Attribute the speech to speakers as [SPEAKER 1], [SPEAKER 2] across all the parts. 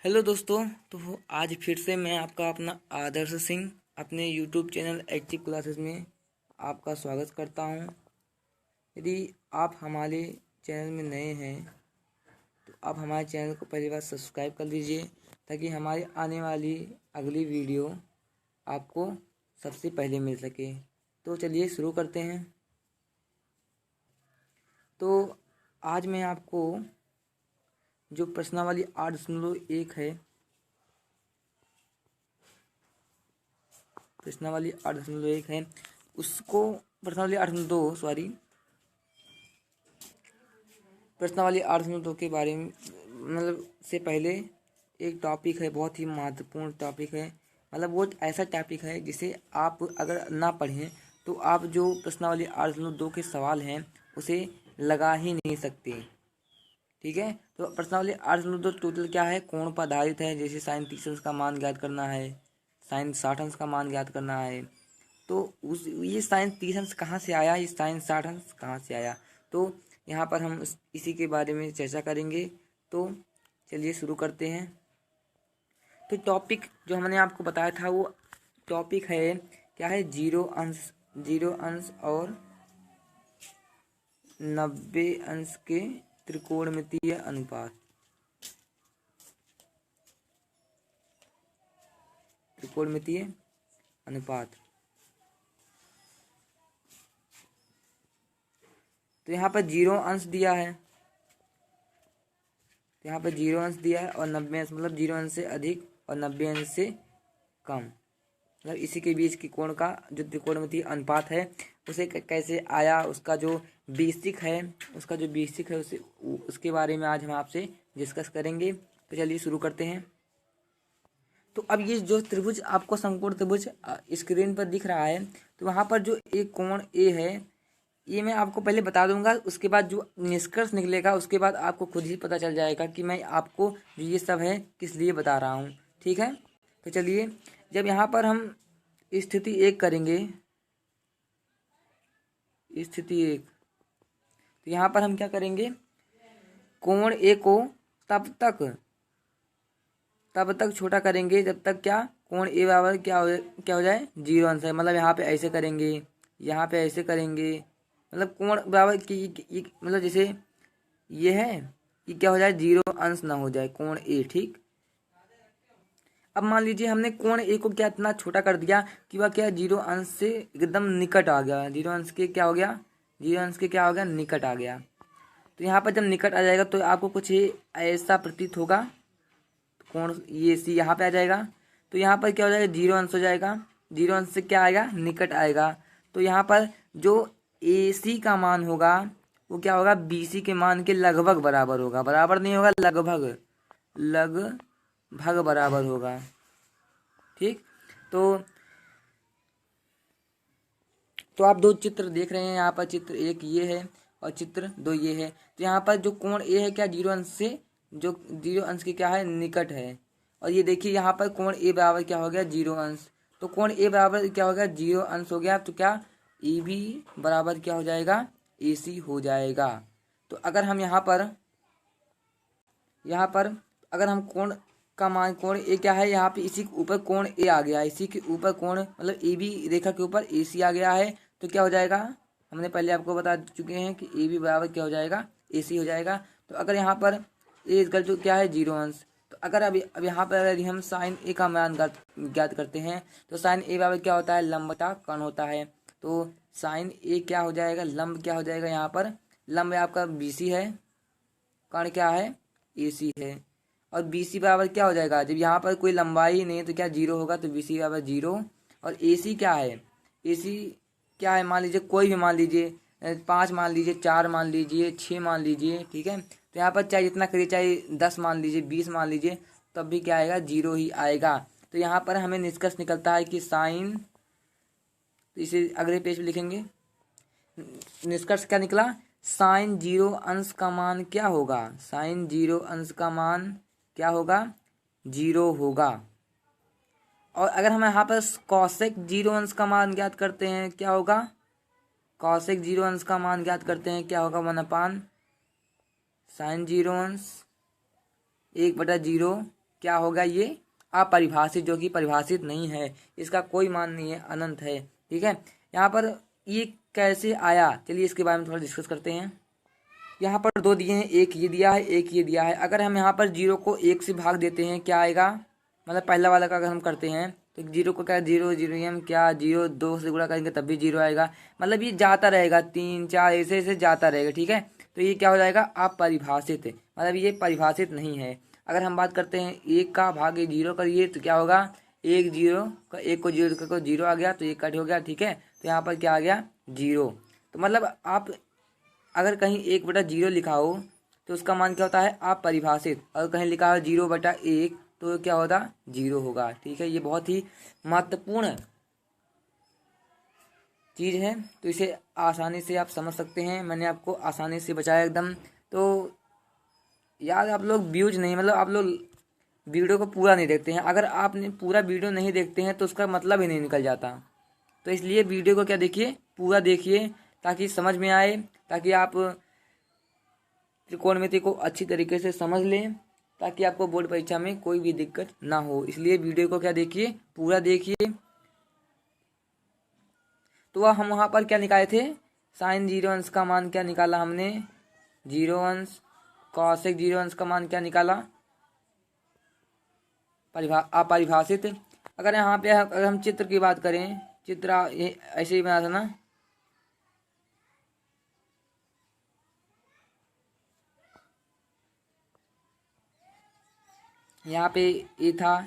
[SPEAKER 1] Hello दोस्तों। तो आज फिर से मैं आपका अपना आदर्श सिंह अपने यूट्यूब चैनल एक्टिव क्लासेस में आपका स्वागत करता हूं। यदि आप हमारे चैनल में नए हैं तो आप हमारे चैनल को पहली बार सब्सक्राइब कर लीजिए ताकि हमारी आने वाली अगली वीडियो आपको सबसे पहले मिल सके। तो चलिए शुरू करते हैं। तो आज मैं आपको जो प्रश्नावली 8.1 है, प्रश्नावली 8.1 है उसको प्रश्नावली 8.2 के बारे में से पहले एक टॉपिक है, बहुत ही महत्वपूर्ण टॉपिक है। वो ऐसा टॉपिक है जिसे आप अगर ना पढ़ें तो आप जो प्रश्नावली 8.2 के सवाल हैं उसे लगा ही नहीं सकते। ठीक है, तो प्रश्नावली 8.2 टोटल क्या है? कोण पर आधारित है। जैसे साइन 30 अंश का मान ज्ञात करना है, साइन 60 अंश का मान ज्ञात करना है। तो उस ये साइन 30 अंश कहाँ से आया, ये साइन 60 अंश कहाँ से आया, तो यहाँ पर हम इसी के बारे में चर्चा करेंगे। तो चलिए शुरू करते हैं। तो टॉपिक जो हमने आपको बताया था वो टॉपिक है क्या है? जीरो अंश और 90 अंश के त्रिकोणमितीय अनुपात। त्रिकोणमितीय अनुपात। तो यहाँ पर जीरो अंश दिया है, तो यहाँ पर जीरो अंश दिया है और 90 अंश, मतलब जीरो अंश से अधिक और 90 अंश से कम, इसी के बीच की कोण का जो त्रिकोणमितीय अनुपात है उसे कैसे आया, उसका जो बेसिक है उसे उसके बारे में आज हम आपसे डिस्कस करेंगे। तो चलिए शुरू करते हैं। तो अब ये जो त्रिभुज आपको समकोण त्रिभुज स्क्रीन पर दिख रहा है, तो वहाँ पर जो एक कोण ए है ये मैं आपको पहले बता दूंगा, उसके बाद जो निष्कर्ष निकलेगा उसके बाद आपको खुद ही पता चल जाएगा कि मैं आपको जो ये सब है किस लिए बता रहा हूँ। ठीक है, तो चलिए जब यहाँ पर हम स्थिति 1 करेंगे, स्थिति 1, तो यहाँ पर हम क्या करेंगे? कोण ए को तब तक छोटा करेंगे जब तक क्या कोण ए बराबर क्या हो जाए? जीरो अंश है। यहाँ पे ऐसे करेंगे, यहाँ पे ऐसे करेंगे, कोण बराबर की जैसे ये है कि क्या हो जाए? जीरो अंश ना हो जाए कोण ए। ठीक, अब मान लीजिए हमने कोण ए को क्या इतना छोटा कर दिया कि वह क्या जीरो अंश से एकदम निकट आ गया। जीरो अंश के क्या हो गया? जीरो अंश के क्या हो गया? निकट आ गया। तो यहाँ पर जब निकट आ जाएगा तो आपको कुछ ऐसा प्रतीत होगा, कोण ये सी यहाँ पे आ जाएगा। तो यहाँ पर क्या हो जाएगा? जीरो अंश हो जाएगा। जीरो अंश से क्या आएगा? निकट आएगा। तो यहाँ पर जो ए सी का मान होगा वो क्या होगा? बी सी के मान के लगभग बराबर होगा। बराबर नहीं होगा, लगभग बराबर होगा। ठीक, तो आप दो चित्र देख रहे हैं। यहाँ पर चित्र 1 ये है और चित्र 2 ये है। तो यहाँ पर जो कोण ए है क्या जीरो अंश से, जो जीरो अंश के क्या है? निकट है। और ये देखिए यहाँ पर कोण ए बराबर क्या हो गया? जीरो अंश। तो कोण ए बराबर क्या हो गया? जीरो अंश हो गया। तो क्या ए बी बराबर क्या हो जाएगा? ए सी हो जाएगा। तो अगर हम यहाँ पर अगर हम कोण का मान, कोण ए क्या है? यहाँ पे इसी के ऊपर कोण ए आ गया, इसी के ऊपर कोण ए बी रेखा के ऊपर ए सी आ गया है। तो क्या हो जाएगा? हमने पहले आपको बता चुके हैं कि ए बी बराबर क्या हो जाएगा? ए सी हो जाएगा। तो अगर यहाँ पर ए इसका जो क्या है? जीरो अंश। तो अगर अब यहाँ पर अगर हम साइन ए का मान ज्ञात करते हैं तो साइन ए बराबर क्या होता है? लंब बटा कर्ण होता है। तो साइन ए क्या हो जाएगा? लंब क्या हो जाएगा? यहाँ पर लंब आपका बी सी है, कर्ण क्या है? ए सी है। और बी सी बराबर क्या हो जाएगा? जब यहाँ पर कोई लंबाई नहीं है तो क्या जीरो होगा? तो बी सी बराबर जीरो। और ए सी क्या है? ए सी क्या है? मान लीजिए कोई भी मान लीजिए, 5 मान लीजिए, 4 मान लीजिए, 6 मान लीजिए। ठीक है, तो यहाँ पर चाहे जितना करिए, चाहे 10 मान लीजिए, 20 मान लीजिए, तब भी क्या आएगा? जीरो ही आएगा। तो यहाँ पर हमें निष्कर्ष निकलता है कि साइन, तो इसे अगले पेज पे लिखेंगे। निष्कर्ष क्या निकला? साइन जीरो अंश का मान क्या होगा? साइन जीरो अंश का मान क्या होगा? जीरो होगा। और अगर हम यहाँ पर कॉसेक जीरो अंश का मान ज्ञात करते हैं क्या होगा? कॉसेक जीरो अंश का मान ज्ञात करते हैं क्या होगा? 1/साइन जीरो अंश 1/0 क्या होगा, ये अपरिभाषित, जो कि परिभाषित नहीं है, इसका कोई मान नहीं है, अनंत है। ठीक है, यहाँ पर ये कैसे आया, चलिए इसके बारे में थोड़ा डिस्कस करते हैं। यहाँ पर दो दिए हैं, एक ये दिया है, एक ये दिया है। अगर हम यहाँ पर जीरो को एक से भाग देते हैं क्या आएगा, मतलब पहला वाला का अगर हम करते हैं तो जीरो को क्या, जीरो जीरो हम क्या जीरो, दो से गुणा करेंगे तब भी जीरो आएगा, मतलब ये जाता रहेगा, 3 4 ऐसे ऐसे जाता रहेगा। ठीक है, तो ये क्या हो जाएगा, अपरिभाषित, मतलब ये परिभाषित नहीं है। अगर हम बात करते हैं एक का भाग जीरो करिए तो क्या होगा, एक जीरो का, एक को जीरो को जीरो आ गया तो एक कट हो गया। ठीक है, तो यहाँ पर क्या आ गया, जीरो। तो मतलब आप अगर कहीं 1/0 लिखा हो तो उसका मान क्या होता है, अपरिभाषित। अगर कहीं लिखा हो 0/1 तो क्या होता, जीरो होगा। ठीक है, ये बहुत ही महत्वपूर्ण चीज़ है, तो इसे आसानी से आप समझ सकते हैं। मैंने आपको आसानी से बचाया एकदम। तो यार आप लोग व्यूज नहीं, मतलब आप लोग वीडियो को पूरा नहीं देखते हैं। अगर आपने पूरा वीडियो नहीं देखते हैं तो उसका मतलब ही नहीं निकल जाता। तो इसलिए वीडियो को क्या देखिए, पूरा देखिए, ताकि समझ में आए, ताकि आप त्रिकोणमिति को अच्छी तरीके से समझ लें, ताकि आपको बोर्ड परीक्षा में कोई भी दिक्कत ना हो। इसलिए वीडियो को क्या देखिए, पूरा देखिए। तो वह हम वहाँ पर क्या निकाले थे, साइन 0 अंश का मान क्या निकाला हमने, 0 अंश। कॉसेक 0 अंश का मान क्या निकाला, अपरिभाषित। अगर यहाँ पे अगर हम चित्र की बात करें, चित्र ऐसे ही बना था ना, यहाँ पे ए था,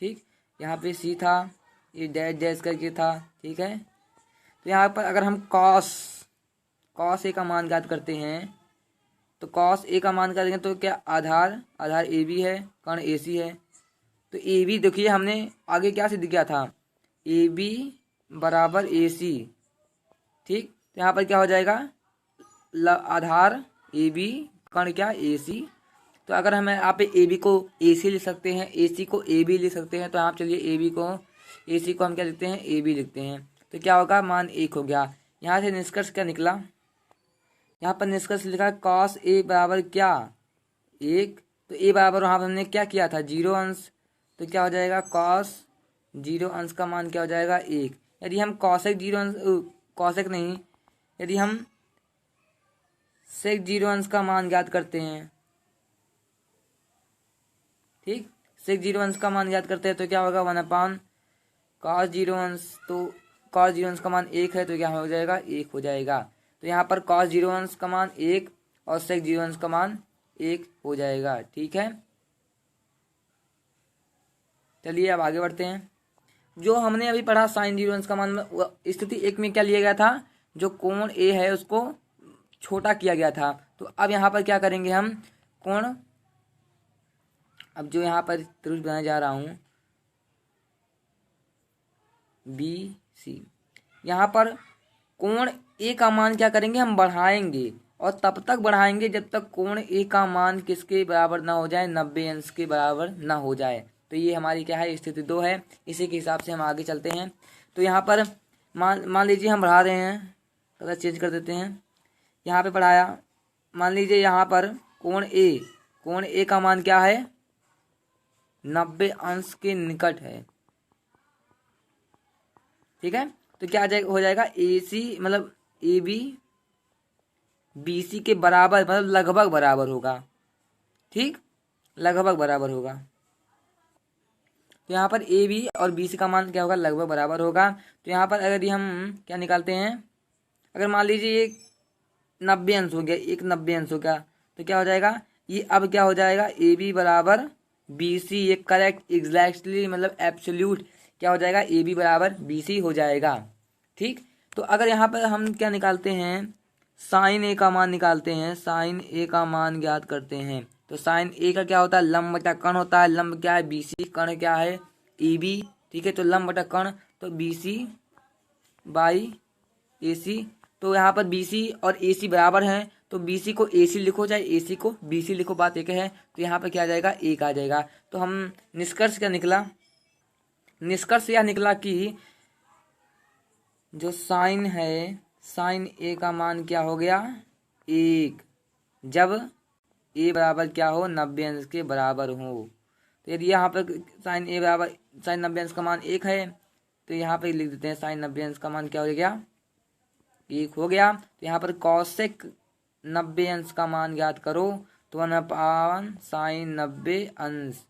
[SPEAKER 1] ठीक, यहाँ पे सी था, ये डैश डैश करके था। ठीक है, तो यहाँ पर अगर हम कॉस ए का मान ज्ञात करते हैं तो कॉस ए का मान क्या देंगे, तो क्या आधार ए बी है, कर्ण ए सी है। तो ए बी देखिए हमने आगे क्या सिद्ध किया था, ए बी बराबर ए सी। ठीक, तो यहाँ पर क्या हो जाएगा, आधार ए बी, कर्ण क्या, ए सी। तो अगर हम यहाँ पे ए बी को ए सी लिख सकते हैं, ए सी को ए बी लिख सकते हैं, तो आप चलिए ए बी को ए सी को हम क्या लिखते हैं, ए बी लिखते हैं। तो क्या होगा, मान 1 हो गया। यहाँ से निष्कर्ष क्या निकला, यहाँ पर निष्कर्ष लिखा कॉस ए बराबर क्या, 1। तो ए बराबर वहाँ पर हमने क्या किया था, 0 अंश। तो क्या हो जाएगा, कॉस 0 अंश का मान क्या हो जाएगा, 1। यदि हम कॉसेक 0 अंश, कॉसेक नहीं, यदि हम सेक 0 अंश का मान ज्ञात करते हैं, ठीक, सेक 0 अंश का मान ज्ञात करते हैं तो क्या होगा, 1/, कॉस 0 अंश, तो कॉस 0 अंश का मान 1 है तो क्या हो जाएगा, 1 हो जाएगा। तो यहाँ पर कॉस 0 अंश का मान 1 और सेक 0 अंश का मान 1 हो जाएगा। ठीक है, चलिए अब आगे बढ़ते हैं। जो हमने अभी पढ़ा साइन 0 अंश का मान, स्थिति 1 में क्या लिया गया था, जो कोण ए है उसको छोटा किया गया था। तो अब यहाँ पर क्या करेंगे हम, कोण, अब जो यहाँ पर त्रिभुज बनाने जा रहा हूँ बी सी, यहाँ पर कोण ए का मान क्या करेंगे, हम बढ़ाएंगे, और तब तक बढ़ाएंगे जब तक कोण ए का मान किसके बराबर ना हो जाए, 90 अंश के बराबर ना हो जाए। तो ये हमारी क्या है, स्थिति 2 है। इसी के हिसाब से हम आगे चलते हैं। तो यहाँ पर मान लीजिए हम बढ़ा रहे हैं, कलर चेंज कर देते हैं, यहाँ पे बढ़ाया, मान लीजिए यहाँ पर कोण ए का मान क्या है, 90 अंश के निकट है। ठीक है, तो क्या हो जाएगा, ए सी मतलब ए बी बी सी के बराबर, मतलब लगभग बराबर होगा। ठीक, लगभग बराबर होगा। तो यहाँ पर ए बी और बी सी का मान क्या होगा, लगभग बराबर होगा। तो यहाँ पर अगर हम क्या निकालते हैं, अगर मान लीजिए एक 90 अंश हो गया, एक 90 अंश हो गया, तो क्या हो जाएगा, ये अब क्या हो जाएगा, ए बी बराबर बी सी, ये करेक्ट एग्जैक्टली मतलब एब्सोल्यूट क्या हो जाएगा, ए बी बराबर बी सी हो जाएगा। ठीक, तो अगर यहाँ पर हम क्या निकालते हैं, साइन ए का मान निकालते हैं, साइन ए का मान ज्ञात करते हैं। तो साइन ए का क्या होता है, लंब बटा कर्ण होता है। लंब क्या है, बी सी, कर्ण क्या है, ए बी। ठीक है, तो लंब बटा कर्ण, तो बी सी बाई ए सी। तो यहाँ पर बी सी और ए सी बराबर हैं, तो बी सी को ए सी लिखो चाहे ए सी को बी सी लिखो, बात एक है। तो यहाँ पर क्या आ जाएगा, 1 आ जाएगा। तो हम निष्कर्ष क्या निकला, निष्कर्ष यह निकला कि जो साइन है, साइन ए का मान क्या हो गया, 1, जब ए बराबर क्या हो, 90 अंश के बराबर हो। तो यदि यहाँ पर साइन ए बराबर साइन 90 अंश का मान 1 है तो यहाँ पर लिख देते हैं साइन 90 अंश का मान क्या हो गया, 1 हो गया। तो यहाँ पर कौशिक 90 अंश का मान ज्ञात करो, तो 1/1 साइन 90 अंश,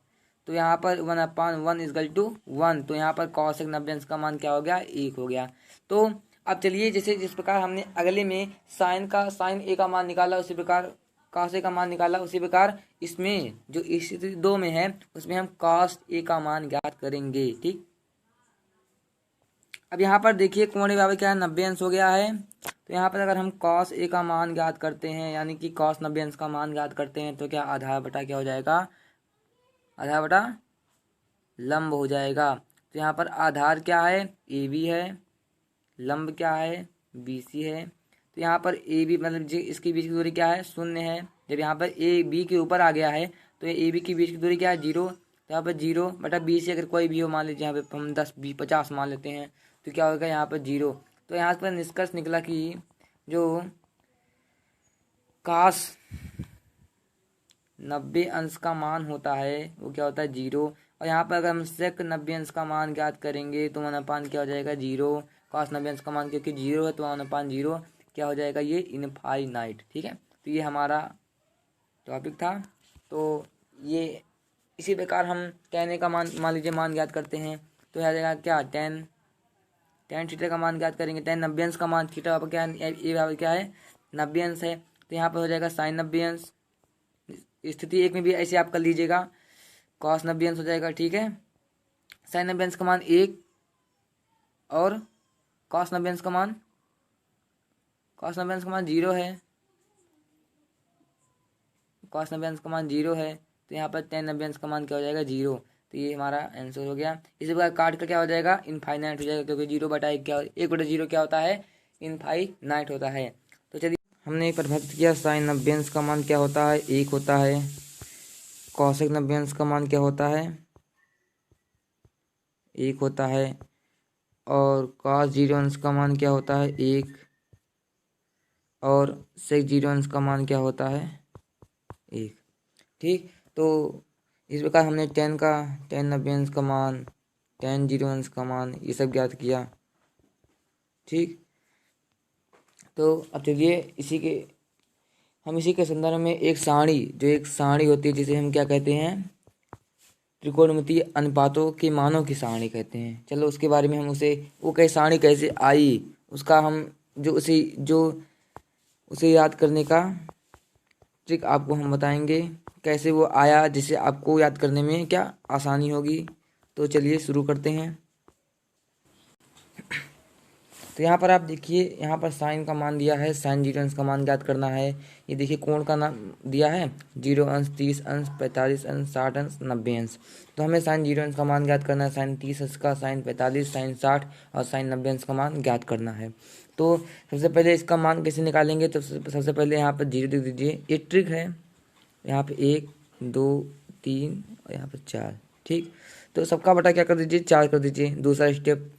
[SPEAKER 1] तो यहाँ पर 1/1 इजकल टू 1, तो यहाँ पर कौशिक 90 अंश का मान क्या हो गया, 1 हो गया। तो अब चलिए जैसे जिस प्रकार हमने अगले में साइन ए का मान निकाला उसी प्रकार कॉस ए का मान निकाला, उसी प्रकार इसमें जो स्थिति 2 में है उसमें हम कॉस ए का मान ज्ञात करेंगे। ठीक, अब यहाँ पर देखिए कोण ए बराबर क्या है, 90 अंश हो गया है। तो यहाँ पर अगर हम कॉस ए का मान ज्ञात करते हैं यानी कि कॉस 90 अंश का मान ज्ञात करते हैं तो क्या आधार बटा क्या हो जाएगा, आधार बटा लंब हो जाएगा। तो यहाँ पर आधार क्या है, ए बी है, लंब क्या है, बी सी है। तो यहाँ पर ए बी मतलब इसके बीच की दूरी क्या है, 0 है। जब यहाँ पर ए बी के ऊपर आ गया है तो ए बी के बीच की दूरी क्या है, 0। तो यहाँ पर 0 बटा बी से अगर कोई भी हो, मान लीजिए यहाँ पे हम 10 20 50 मान लेते हैं तो क्या होगा यहाँ पर 0। तो यहाँ पर निष्कर्ष निकला कि जो काश 90 अंश का मान होता है वो क्या होता है, 0। और यहाँ पर अगर हम सेक 90 अंश का मान ज्ञात करेंगे तो 1/, क्या हो जाएगा, 0। कॉस 90 अंश का मान क्योंकि 0 है तो 1/0 क्या हो जाएगा, ये इनफाइनाइट। ठीक है, तो ये हमारा टॉपिक था। तो ये इसी प्रकार हम tan ए का मान लीजिए मान ज्ञात करते हैं तो आ जाएगा क्या, tan थीटा का मान ज्ञात करेंगे, tan 90 अंश का मान थीटा क्या है, ए बराबर क्या है, 90 अंश है। तो यहाँ पर हो जाएगा साइन 90 अंश। स्थिति 1 में भी ऐसे आप कर लीजिएगा, कॉस 90 अंश हो जाएगा। ठीक है, साइन 90 अंश का मान 1 और कॉस 90 अंश का मान 0 है, कॉस 90 अंश का मान 0 है। तो यहाँ पर tan 90 अंश का मान क्या हो जाएगा, 0। तो ये हमारा आंसर हो गया। इसी प्रकार काट कर क्या हो जाएगा, इनफाइनाइट हो जाएगा क्योंकि 0/1 क्या 1/0 क्या होता है, इनफाइनाइट होता है। तो चलिए हमने परिभाषित किया साइन 90 अंश का मान क्या होता है, 1 होता है। कॉसेक 90 अंश का मान क्या होता है, 1 होता है। और कॉस 0 अंश का मान क्या होता है, 1। और सेक 0 अंश का मान क्या होता है, 1। ठीक, तो इस प्रकार हमने tan 90 अंश का मान, tan 0 अंश का मान ये सब ज्ञात किया। ठीक, तो अब चलिए इसी के संदर्भ में एक सारणी होती है जिसे हम क्या कहते हैं, त्रिकोणमितीय अनुपातों के मानों की सारणी कहते हैं। चलो उसके बारे में हम वो सारणी कैसे आई उसका हम उसे याद करने का ट्रिक आपको हम बताएंगे, कैसे वो आया जिसे आपको याद करने में क्या आसानी होगी। तो चलिए शुरू करते हैं। तो यहाँ पर आप देखिए, यहाँ पर साइन का मान दिया है, साइन 0 अंश का मान ज्ञात करना है। ये देखिए कोण का नाम दिया है, 0 अंश, 30 अंश, 45 अंश, 60 अंश, 90 अंश। तो हमें साइन 0 अंश का मान ज्ञात करना है, साइन 30 अंश का, साइन 45, साइन 60 और साइन 90 अंश का मान ज्ञात करना है। तो सबसे पहले इसका मान कैसे निकालेंगे, तो सबसे पहले यहाँ पर 0 लिख दीजिए। ये ट्रिक है, यहाँ पे 1 2 3 और यहाँ पर 4। ठीक, तो सबका बटा क्या कर दीजिए, 4 कर दीजिए। दूसरा स्टेप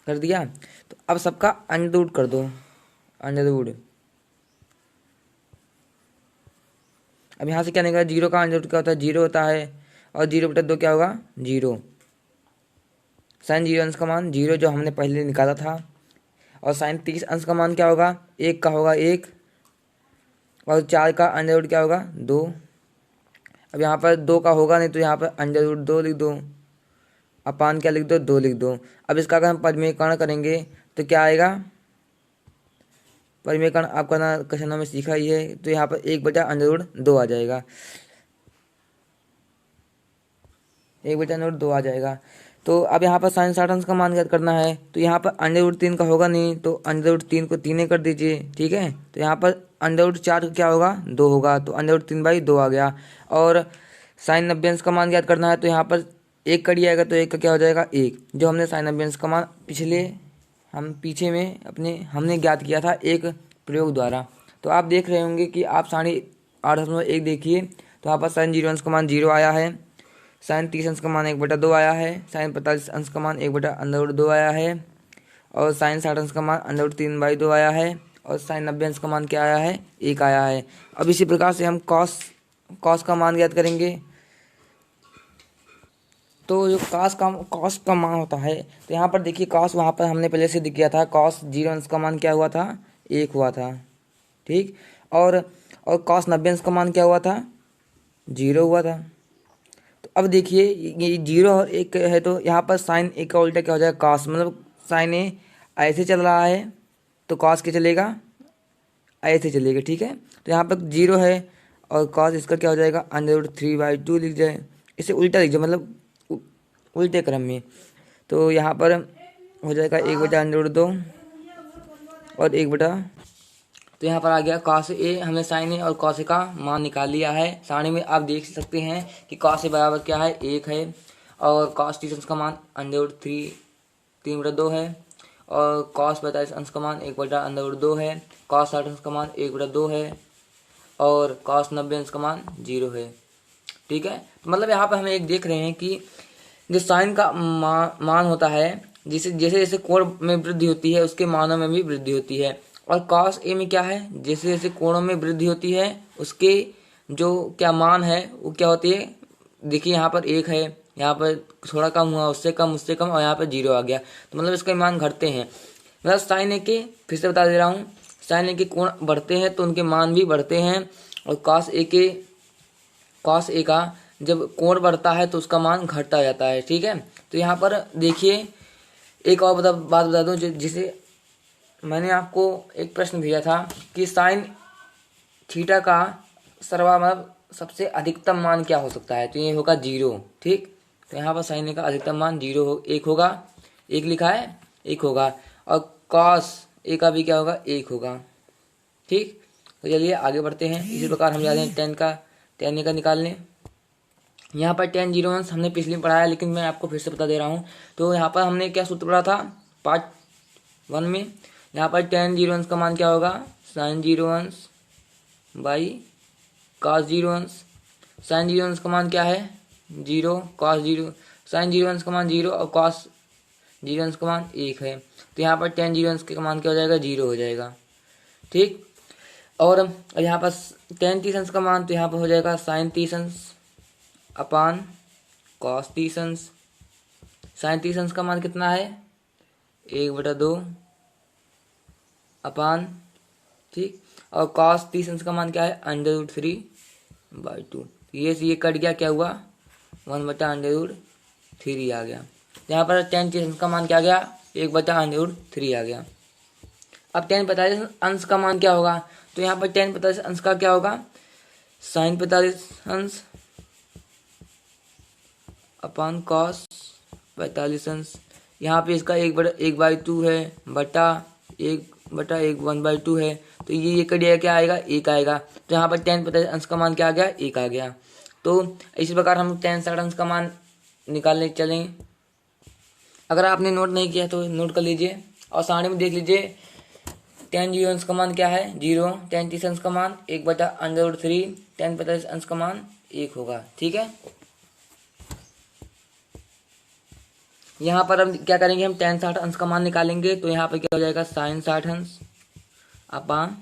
[SPEAKER 1] कर दिया, तो अब सबका अंडर रूट कर दो, अंडर रूट। अब यहाँ से क्या निकला, 0 का अंडर रूट क्या होता है, 0 होता है। और 0/2 क्या होगा, 0। साइन 0 अंश का मान 0 जो हमने पहले निकाला था। और साइन 30 अंश का मान क्या होगा, 1 का होगा 1। और 4 का अंडर रूट क्या होगा, 2। अब यहाँ पर 2 का होगा नहीं तो यहाँ पर अंडर रूट 2 लिख दो, अपान क्या लिख दो, 2 लिख दो। अब इसका अगर हम परिमेयकरण करेंगे तो क्या आएगा, परिमेयकरण आपका ना क्वेश्चनों में सीखा ही है। तो यहाँ पर 1/√2 आ जाएगा, 1/√2 आ जाएगा। तो अब यहाँ पर साइन 60 अंश का मान ज्ञात करना है, तो यहाँ पर अंडर रूट 3 का होगा नहीं तो अंडर रूट 3 को 3 कर दीजिए। ठीक है, तो यहाँ पर अंडर रूट 4 क्या होगा, 2 होगा, तो अंडर रूट 3/2 आ गया। और साइन 90 अंश का मान ज्ञात करना है, तो यहाँ पर 1 कर दिया जाएगा तो 1 का क्या हो जाएगा, 1। जो हमने साइन 90 अंश का मान पीछे में हमने ज्ञात किया था एक प्रयोग द्वारा। तो आप देख रहे होंगे कि आप सारणी 8.1 देखिए, तो यहाँ पर साइन 0 अंश का मान 0 आया है, साइन 30 अंश का मान 1/2 आया है, साइन 45 अंश का मान 1/√2 आया है, और साइन 60 अंश का मान अंडर रूट 3/2 आया है, और साइन 90 अंश का मान क्या आया है, 1 आया है। अब इसी प्रकार से हम कॉस का मान ज्ञात करेंगे। तो जो कॉस का मान होता है, तो यहाँ पर देखिए कॉस वहाँ पर हमने पहले से दिख गया था, कॉस 0 अंश का मान क्या हुआ था, 1 हुआ था, ठीक। और कॉस 90 अंश का मान क्या हुआ था, 0 हुआ था। तो अब देखिए ये 0 और 1 है, तो यहाँ पर साइन 1 का उल्टा क्या हो जाएगा, कॉस, मतलब साइन ए ऐसे चल रहा है तो कॉस क्या चलेगा, ऐसे चलेगा, ठीक है। तो यहाँ पर 0 है और कॉस इसका क्या हो जाएगा, √3/2 लिख जाए, इसे उल्टा लिख जाए, मतलब उल्टे क्रम में। तो यहाँ पर हो जाएगा 1/√2 और 1 तो यहाँ पर आ गया कॉस ए, हमने साइन ए और कॉस ए का मान निकाल लिया है। सारणी में आप देख सकते हैं कि कॉस ए बराबर क्या है, 1 है, और कॉस 30 अंश का मान √3/2 है, और कॉस 45 अंश का मान 1/√2 है, कॉस 60 अंश का मान 1/2 है, और कॉस 90 अंश का मान 0 है, ठीक है। तो मतलब यहाँ पर हम एक देख रहे हैं कि जो साइन का मान होता है, जैसे जैसे कोण में वृद्धि होती है उसके मानों में भी वृद्धि होती है। और कॉस ए में क्या है, जैसे जैसे कोणों में वृद्धि होती है उसके जो क्या मान है वो क्या होती है, देखिए यहाँ पर 1 है, यहाँ पर थोड़ा कम हुआ, उससे कम, और यहाँ पर 0 आ गया, तो मतलब इसके मान घटते हैं। मतलब साइन ए के, फिर से बता दे रहा हूँ, साइन ए के कोण बढ़ते हैं तो उनके मान भी बढ़ते हैं, और कॉस ए का जब कोण बढ़ता है तो उसका मान घटता जाता है, ठीक है। तो यहाँ पर देखिए एक और बात बता दूं, जिसे मैंने आपको एक प्रश्न भेजा था कि साइन थीटा का मतलब सबसे अधिकतम मान क्या हो सकता है, तो ये होगा 0, ठीक। तो यहाँ पर साइन ए का अधिकतम मान 1 होगा, 1 लिखा है, 1 होगा, और कॉस ए का भी क्या होगा, 1 होगा, ठीक। तो चलिए आगे बढ़ते हैं। इसी प्रकार हम जाते हैं tan ए का निकालने। यहाँ पर tan 0 अंश हमने पिछले में पढ़ाया, लेकिन मैं आपको फिर से बता दे रहा हूँ। तो यहाँ पर हमने क्या सूत्र पढ़ा था पार्ट 1 में, यहाँ पर tan 0 अंश का मान क्या होगा, sin 0 अंश बाई cos 0 अंश। sin 0 अंश का मान क्या है, 0, cos 0, sin 0 अंश का मान 0 और cos 0 अंश का मान 1 है। तो यहाँ पर tan 0 अंश का मान क्या हो जाएगा, 0 हो जाएगा, ठीक। और यहाँ पर tan 30 अंश का मान, तो यहाँ पर हो जाएगा sin 30 अंश अपान cos 30 अंश। sin 30 अंश का मान कितना है, 1/2 अपान, ठीक, और cos 30 अंश का मान क्या है, √3/2। ये कट गया, क्या हुआ, 1/√3 आ गया। यहाँ पर tan 30 अंश का मान क्या आ गया, 1/√3 आ गया। अब tan 45 अंश का मान क्या होगा, तो यहाँ पर tan 45 अंश का क्या होगा, sin 45 अंश अपान cos 45 अंश। यहाँ पे इसका 1/2 है, बटा 1/1 है, तो ये कट जाएगा, क्या आएगा, 1 आएगा। तो यहाँ पर tan 45 अंश का मान क्या आ गया, 1 आ गया। तो इसी प्रकार हम tan 60 अंश का मान निकालने चलें। अगर आपने नोट नहीं किया तो नोट कर लीजिए, और सारणी में देख लीजिए tan 0 अंश का मान क्या है, 0, tan 30 अंश का मान 1/√3, tan 45 अंश का मान 1 होगा, ठीक है। यहाँ पर हम क्या करेंगे, हम tan 60 अंश का मान निकालेंगे, तो यहाँ पर क्या हो जाएगा, sin 60 अंश अपान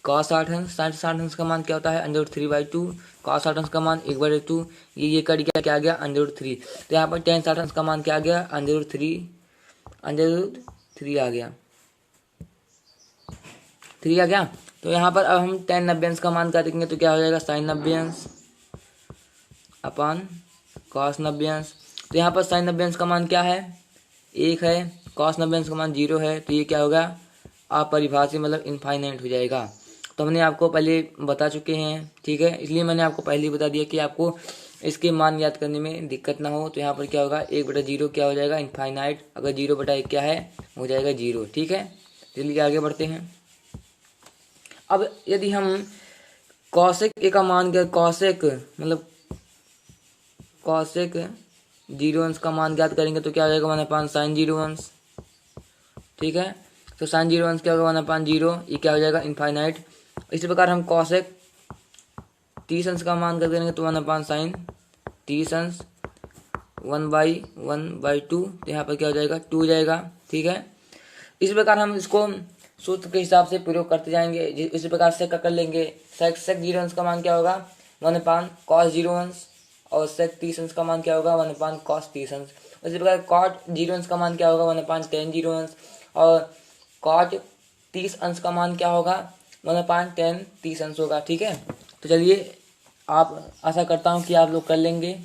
[SPEAKER 1] cos 60 अंश। sin 60 अंश का मान क्या होता है, √3/2, cos 60 अंश का मान 1/2, ये कट गया, क्या आ गया, √3। तो यहाँ पर tan 60 अंश का मान क्या आ गया, √3 आ गया, 3 आ गया। तो यहाँ पर अब हम tan 90 अंश का मान क्या देखेंगे, तो क्या हो जाएगा, sin 90 अंश अपान cos 90 अंश। तो यहाँ पर sin 90 अंश का मान क्या है, 1 है, cos 90 अंश का मान 0 है, तो ये क्या होगा, अपरिभाषित, मतलब इनफाइनाइट हो जाएगा। तो हमने आपको पहले बता चुके हैं, ठीक है, इसलिए मैंने आपको पहले ही बता दिया कि आपको इसके मान याद करने में दिक्कत ना हो। तो यहाँ पर क्या होगा, 1/0 क्या हो जाएगा, इनफाइनाइट, अगर 0/1 क्या है, हो जाएगा 0, ठीक है। चलिए आगे बढ़ते हैं। अब यदि हम कॉसेक ए का मान क्या, कॉसेक 0 अंश का मान ज्ञात करेंगे, तो क्या हो जाएगा, 1/sin 0 अंश, ठीक है। तो sin 0 अंश क्या होगा, 1/0, ये क्या हो जाएगा, इनफाइनाइट। इसी प्रकार हम कॉसेक 30 अंश का मान कर देंगे, तो 1/sin 30 अंश 1/1/2, तो यहाँ पर क्या हो जाएगा, 2 हो जाएगा, ठीक है। इस प्रकार हम इसको सूत्र के हिसाब से प्रयोग करते जाएंगे। इसी प्रकार से कर लेंगे। सेक 0 अंश का मान क्या होगा 1/cos 0 अंश, और सेक 30 अंश का मान क्या होगा 1/cos 30 अंश। उसी प्रकार कॉट 0 अंश का मान क्या होगा 1/tan 0 अंश, और कॉट 30 अंश का मान क्या होगा 1/tan 30 अंश होगा। ठीक है, तो चलिए आप, आशा करता हूँ कि आप लोग कर लेंगे।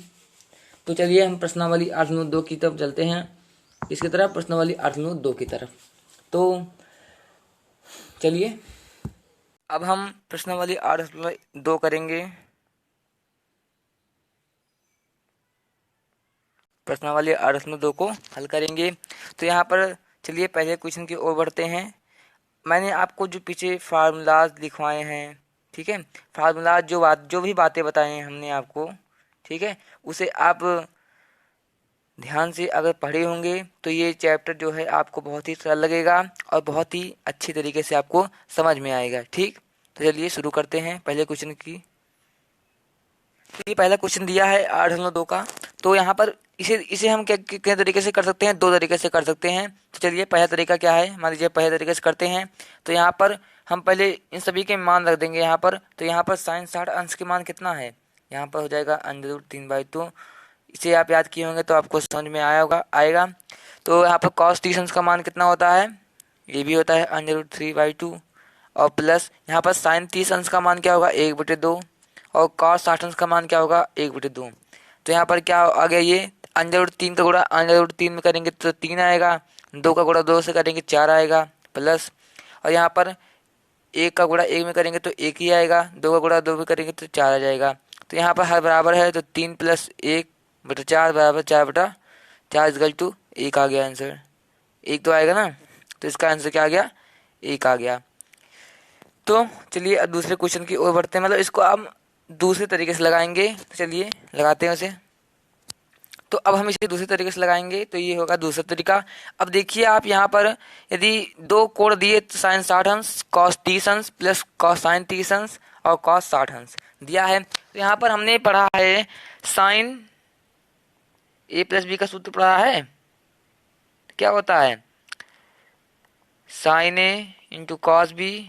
[SPEAKER 1] तो चलिए हम प्रश्नावली 8.2 की तरफ चलते हैं। इसकी तरफ प्रश्नावली 8.2 की तरफ। तो चलिए अब हम प्रश्नावली 8.2 करेंगे। प्रश्नावली 8.2 को हल करेंगे। तो यहाँ पर चलिए पहले क्वेश्चन की ओर बढ़ते हैं। मैंने आपको जो पीछे फार्मूलाज लिखवाए हैं, ठीक है, फार्मूलाज जो भी बातें बताए हैं हमने आपको, ठीक है, उसे आप ध्यान से अगर पढ़े होंगे तो ये चैप्टर जो है आपको बहुत ही सरल लगेगा और बहुत ही अच्छी तरीके से आपको समझ में आएगा। ठीक, तो चलिए शुरू करते हैं पहले क्वेश्चन की। तो ये पहला क्वेश्चन दिया है 8.2 का। तो यहाँ पर इसे हम क्या तरीके से कर सकते हैं, दो तरीके से कर सकते हैं। तो चलिए पहला तरीका क्या है, मान लीजिए पहले तरीके से करते हैं। तो यहाँ पर हम पहले इन सभी के मान रख देंगे यहाँ पर। तो यहाँ पर sin 60 अंश के मान कितना है, यहाँ पर हो जाएगा √3/2। इसे आप याद किए होंगे तो आपको समझ में आएगा। तो यहाँ पर cos 30 अंश का मान कितना होता है, ये भी होता है √3/2, और प्लस यहाँ पर sin 30 अंश का मान क्या होगा 1/2, और cos 60 अंश का मान क्या होगा 1/2। तो यहाँ पर क्या आ गया, ये √3 का गुणा √3 में करेंगे तो 3 आएगा, 2 का गुणा 2 से करेंगे 4 आएगा, प्लस, और यहाँ पर 1 का गुणा 1 में करेंगे तो 1 ही आएगा, 2 का गुणा 2 में करेंगे तो 4 आ जाएगा। तो यहाँ पर हर बराबर है तो 3 + 1/4 बराबर 4/4 इक्वल टू 1 आ गया आंसर। 1 तो आएगा ना, तो इसका आंसर क्या आ गया, 1 आ गया। तो चलिए अब दूसरे क्वेश्चन की ओर बढ़ते हैं, मतलब इसको हम दूसरे तरीके से लगाएंगे। तो चलिए लगाते हैं उसे। तो अब हम इसे दूसरे तरीके से लगाएंगे, तो ये होगा दूसरा तरीका। अब देखिए आप यहाँ पर यदि दो कोण दिए तो sin 60 अंश cos 30 अंश प्लस sin 30 अंश और cos 60 अंश दिया है। तो यहाँ पर हमने पढ़ा है sin a + b का सूत्र पढ़ा है, क्या होता है sin a × cos b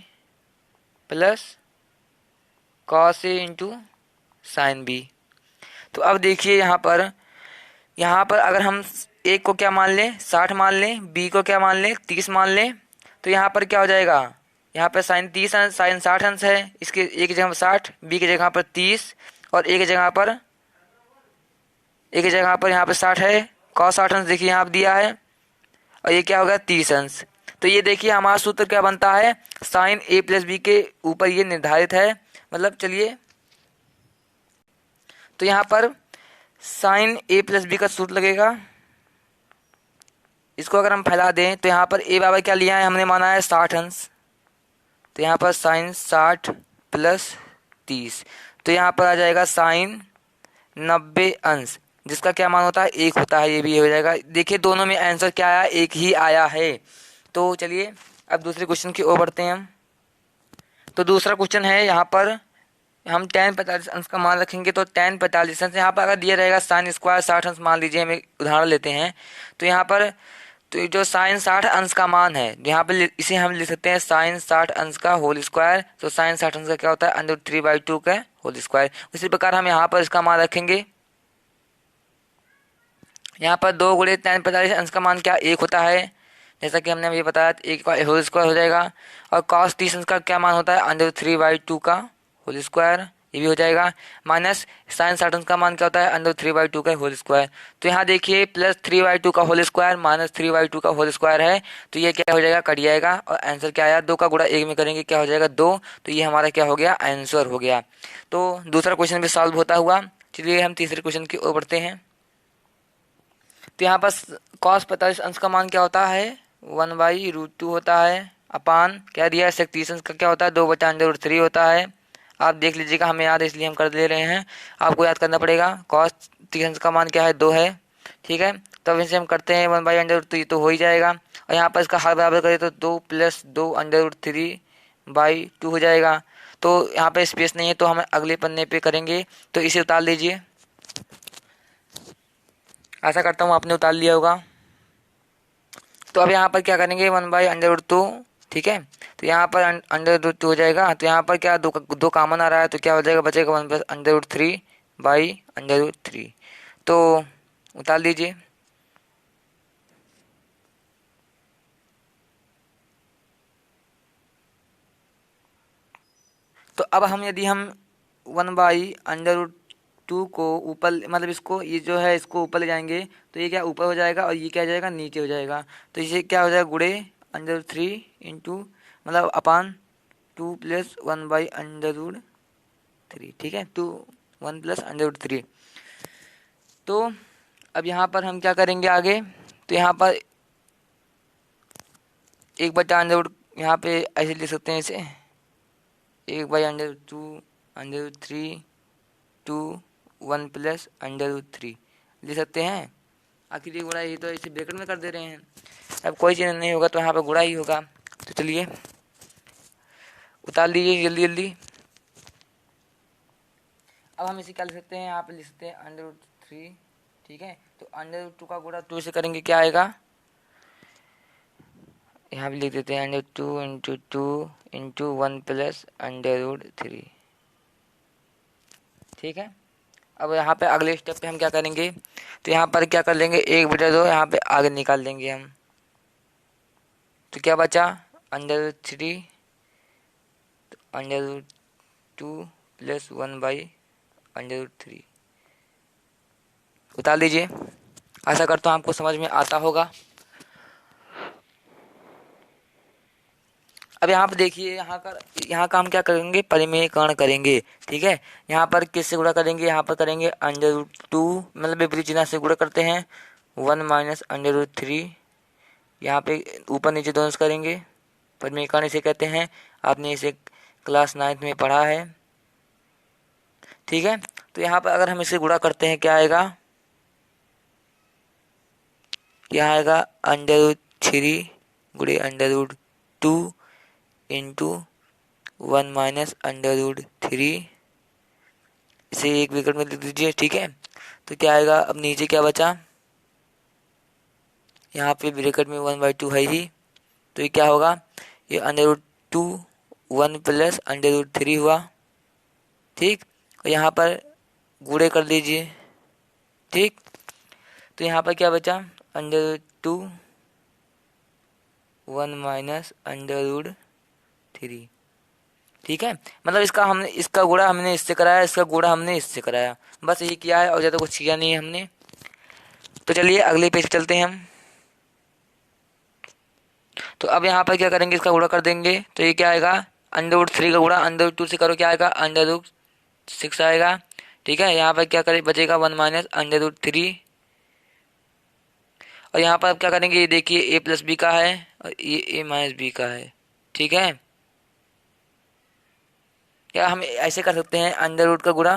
[SPEAKER 1] plus cos a × sin b। तो अब देखिए यहाँ पर अगर हम एक को क्या मान लें 60 मान लें, बी को क्या मान लें 30 मान लें, तो यहाँ पर क्या हो जाएगा, यहाँ पर sin 30 अंश sin 60 अंश है, इसके एक जगह पर 60, बी की जगह पर 30, और एक जगह पर यहाँ पर 60 है, cos 60 अंश देखिए यहाँ पर दिया है, और ये क्या होगा 30 अंश। तो ये देखिए हमारा सूत्र क्या बनता है, sin a + b के ऊपर ये निर्धारित है। मतलब चलिए, तो यहाँ पर sin a + b का सूत्र लगेगा। इसको अगर हम फैला दें तो यहाँ पर a बराबर क्या लिया है, हमने माना है 60 अंश, तो यहाँ पर sin 60 + 30, तो यहाँ पर आ जाएगा sin 90 अंश, जिसका क्या मान होता है 1 होता है, ये भी हो जाएगा। देखिए दोनों में आंसर क्या आया, 1 ही आया है। तो चलिए अब दूसरे क्वेश्चन की ओर बढ़ते हैं हम। तो दूसरा क्वेश्चन है, यहाँ पर हम tan 45 अंश का मान रखेंगे। तो tan 45 अंश यहाँ पर अगर दिया रहेगा sin स्क्वायर 60 अंश, मान लीजिए हम एक उदाहरण लेते हैं। तो यहाँ पर तो जो sin 60 अंश का मान है, यहाँ पर इसे हम लिख सकते हैं sin 60 अंश का होल स्क्वायर। तो sin 60 अंश का क्या होता है √3/2 का होल स्क्वायर। उसी प्रकार हम यहाँ पर इसका मान रखेंगे। यहाँ पर 2 × tan 45 अंश का मान क्या 1 होता है, जैसा कि हमने अभी बताया 1 का होल स्क्वायर हो जाएगा। और cos 30 अंश का क्या मान होता है √3/2 का होल स्क्वायर, ये भी हो जाएगा। माइनस sin 60 अंश का मान क्या होता है √3/2 का होल स्क्वायर। तो यहाँ देखिए +3/2 का होल स्क्वायर -3/2 का होल स्क्वायर है, तो ये क्या हो जाएगा कट जाएगा, और आंसर क्या आया 2 का गुणा 1 में करेंगे क्या हो जाएगा 2। तो ये हमारा क्या हो गया आंसर हो गया। तो दूसरा क्वेश्चन भी सॉल्व होता हुआ। चलिए हम तीसरे क्वेश्चन की ओर बढ़ते हैं। तो यहाँ पर cos 45 अंश का मान क्या होता है 1/√2 होता है, अपान क्या दिया है sec 30 अंश का क्या होता है 2/√3 होता है। आप देख लीजिएगा, हमें याद है इसलिए हम कर ले रहे हैं, आपको याद करना पड़ेगा। cos 30 अंश का मान क्या है 2 है, ठीक है। तो अब इसे हम करते हैं 1/√2, तो हो ही जाएगा। और यहाँ पर इसका हर बराबर करें तो 2 + 2√3/2 हो जाएगा। तो यहाँ पर स्पेस नहीं है, तो हम अगले पन्ने पे करेंगे। तो इसे उतार लीजिए, आशा करता हूँ आपने उतार लिया होगा। तो अब यहाँ पर क्या करेंगे 1/√2 ठीक है। तो यहाँ पर अंडर रूट 2 हो जाएगा। तो यहाँ पर क्या दो कॉमन आ रहा है, तो क्या हो जाएगा, बचेगा 1 plus under root 3 by under root 3। तो उतार लीजिए। तो अब हम यदि हम 1 बाई अंडर रूट 2 को ऊपर, मतलब इसको, ये जो है इसको ऊपर ले जाएंगे, तो ये क्या ऊपर हो जाएगा और ये क्या हो जाएगा, नीचे हो जाएगा। तो इसे क्या हो जाएगा, गुड़े अंडर रूट 3 इंटू, मतलब अपान 2 प्लस 1 बाई अंडर रूट 3। ठीक है, 1 प्लस अंडर रूट 3। तो अब यहाँ पर हम क्या करेंगे आगे, तो यहाँ पर 1 बटा अंडर रूट, यहाँ पे ऐसे लिख सकते हैं इसे, 1/√2 under root 3 to 1 plus under root 3 लिख सकते हैं। आखिर ये गुणा, ये तो इसे ब्रैकेट में कर दे रहे हैं। अब कोई चीज़ नहीं होगा तो यहाँ पर गुणा ही होगा। तो चलिए उतार लीजिए जल्दी जल्दी। अब हम इसे क्या लिख सकते हैं, यहाँ पे लिख सकते हैं अंडर रूट 3। ठीक है, तो अंडर रूट 2 का गुणा 2 से करेंगे, क्या आएगा, यहाँ पे लिख देते हैं under 2 into 2 into 1 plus under root 3। ठीक है। अब यहाँ पे अगले स्टेप पे हम क्या करेंगे, तो यहाँ पर क्या कर लेंगे, 1/2 यहाँ पे आगे निकाल देंगे हम। तो क्या बचा, under root 3 under root 2 plus 1 by under root 3। उतार लीजिए। आशा करता हूँ आपको समझ में आता होगा। अब यहाँ पर देखिए, यहाँ का हम क्या करेंगे, परिमेयकरण करेंगे। ठीक है, यहाँ पर किससे गुणा करेंगे, यहाँ पर करेंगे अंडर रूट 2, मतलब विपरीत चिन्ह से गुणा करते हैं, 1 माइनस अंडर रूट 3। यहाँ पे ऊपर नीचे दोनों से करेंगे, परिमेयकरण इसे कहते हैं। आपने इसे क्लास 9th में पढ़ा है। ठीक है, तो यहाँ पर अगर हम इसे गुणा करते हैं, क्या आएगा, क्या आएगा, अंडर रूट 3 गुणे under root 2 into 1 minus under root 3। इसे एक ब्रैकेट में लिख दीजिए। ठीक है, तो क्या आएगा, अब नीचे क्या बचा, यहाँ पे ब्रैकेट में 1/2 है ही, तो ये क्या होगा, ये under root 2 1 plus under root 3 हुआ। ठीक, और यहाँ पर गुणे कर लीजिए। ठीक, तो यहाँ पर क्या बचा, under root 2 1 minus under root 3। ठीक है, मतलब इसका गुणा हमने इससे कराया, इसका गुणा हमने इससे कराया, बस यही किया है और ज़्यादा कुछ किया नहीं है हमने। तो चलिए अगले पेज पे चलते हैं हम। तो अब यहाँ पर क्या करेंगे, इसका गुणा कर देंगे, तो ये क्या आएगा, अंडर रूट 3 का गुणा अंडर रूट 2 से करो, क्या आएगा, अंडर रूट 6 आएगा। ठीक है, यहाँ पर क्या करें, बचेगा 1 माइनस अंडर रूट 3। और यहाँ पर अब क्या करेंगे, ये देखिए ए प्लस बी का है और ये ए माइनस बी का है। ठीक है, क्या हम ऐसे कर सकते हैं, अंडर रूट का गुणा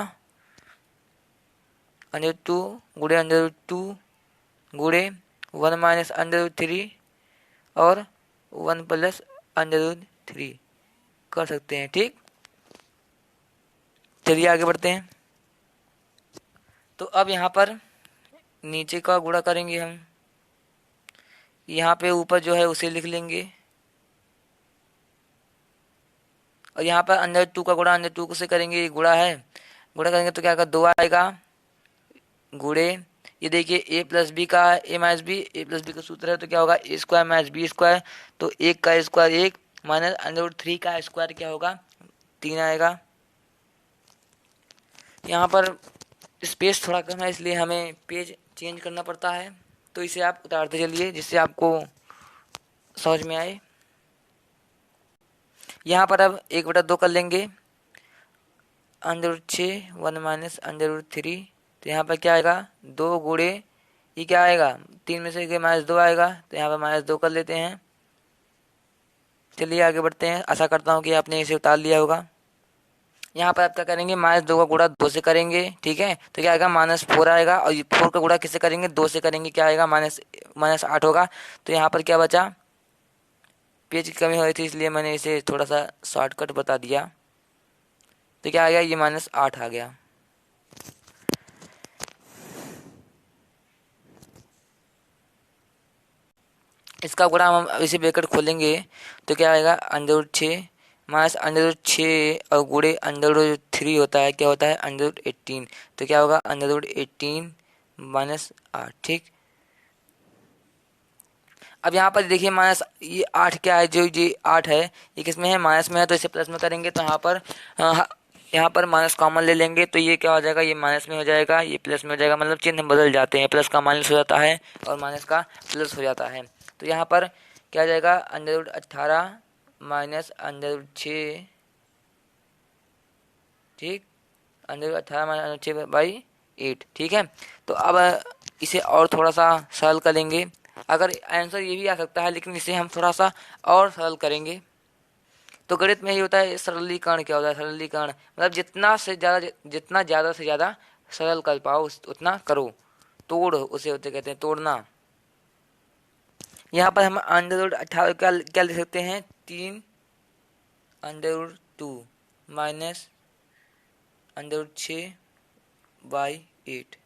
[SPEAKER 1] अंडर 2 गुणे अंडर रूट 2 गुणे 1 माइनस अंडर रूट 3 और 1 प्लस अंडर रूट 3 कर सकते हैं। ठीक, चलिए आगे बढ़ते हैं। तो अब यहाँ पर नीचे का गुणा करेंगे हम, यहाँ पे ऊपर जो है उसे लिख लेंगे, और यहाँ पर अंडर 2 का गुणा अंडर 2 से करेंगे, गुणा है, गुणा करेंगे तो क्या आएगा, 2 आएगा गुणे, ये देखिए ए प्लस बी का है, ए माइनस बी, ए प्लस बी का सूत्र है, तो क्या होगा, ए स्क्वायर माइनस बी स्क्वायर, तो 1 का स्क्वायर 1 माइनस अंडर रूट 3 का स्क्वायर क्या होगा, 3 आएगा। यहाँ पर स्पेस थोड़ा कम है, इसलिए हमें पेज चेंज करना पड़ता है, तो इसे आप उतारते चलिए जिससे आपको समझ में आए। यहाँ पर अब 1/2 कर लेंगे, under root 6 1 minus under root 3, तो यहाँ पर क्या आएगा, 2 गुणे, ये क्या आएगा, 3 में से -2 आएगा, तो यहाँ पर -2 कर लेते हैं। चलिए आगे बढ़ते हैं, आशा करता हूँ कि आपने इसे उतार लिया होगा। यहाँ पर आप क्या करेंगे, -2 का गुणा 2 से करेंगे। ठीक है, तो क्या आएगा, -4 आएगा, और ये 4 का गुणा किससे करेंगे, 2 से करेंगे, क्या आएगा, -8 होगा। तो यहाँ पर क्या बचा, पेज की कमी हो रही थी इसलिए मैंने इसे थोड़ा सा शॉर्टकट बता दिया। तो क्या आ गया, ये -8 आ गया। इसका गुणा हम इसे ब्रैकेट खोलेंगे तो क्या आएगा, under root 6 minus under root 6 और गुणे अंडर रूट 3 होता है, क्या होता है, अंडर रूट 18। तो क्या होगा, अंडर रूट 18 माइनस 8। ठीक, अब यहाँ पर देखिए माइनस ये 8 क्या है, जो ये 8 है ये किस में है, माइनस में है, तो इसे प्लस में करेंगे तो यहाँ पर माइनस कॉमन ले लेंगे तो ये क्या हो जाएगा, ये माइनस में हो जाएगा, ये प्लस में हो जाएगा, मतलब चिन्ह बदल जाते हैं, प्लस का माइनस हो जाता है और माइनस का प्लस हो जाता है। तो यहाँ पर क्या हो जाएगा, under root 18 minus under root 6, ठीक, अंडर रूट 18 माइनस 6/8। ठीक है, तो अब इसे और थोड़ा सा सरल करेंगे, अगर आंसर ये भी आ सकता है लेकिन इसे हम थोड़ा सा और सरल करेंगे। तो गणित में ही होता है सरलीकरण, क्या होता है सरलीकरण, मतलब जितना ज़्यादा से ज़्यादा सरल कर पाओ उतना करो, तोड़ उसे होते कहते हैं तोड़ना। यहाँ पर हम अंडर रूट 18 क्या क्या लिख सकते हैं, 3 under root 2 minus under root 6/8।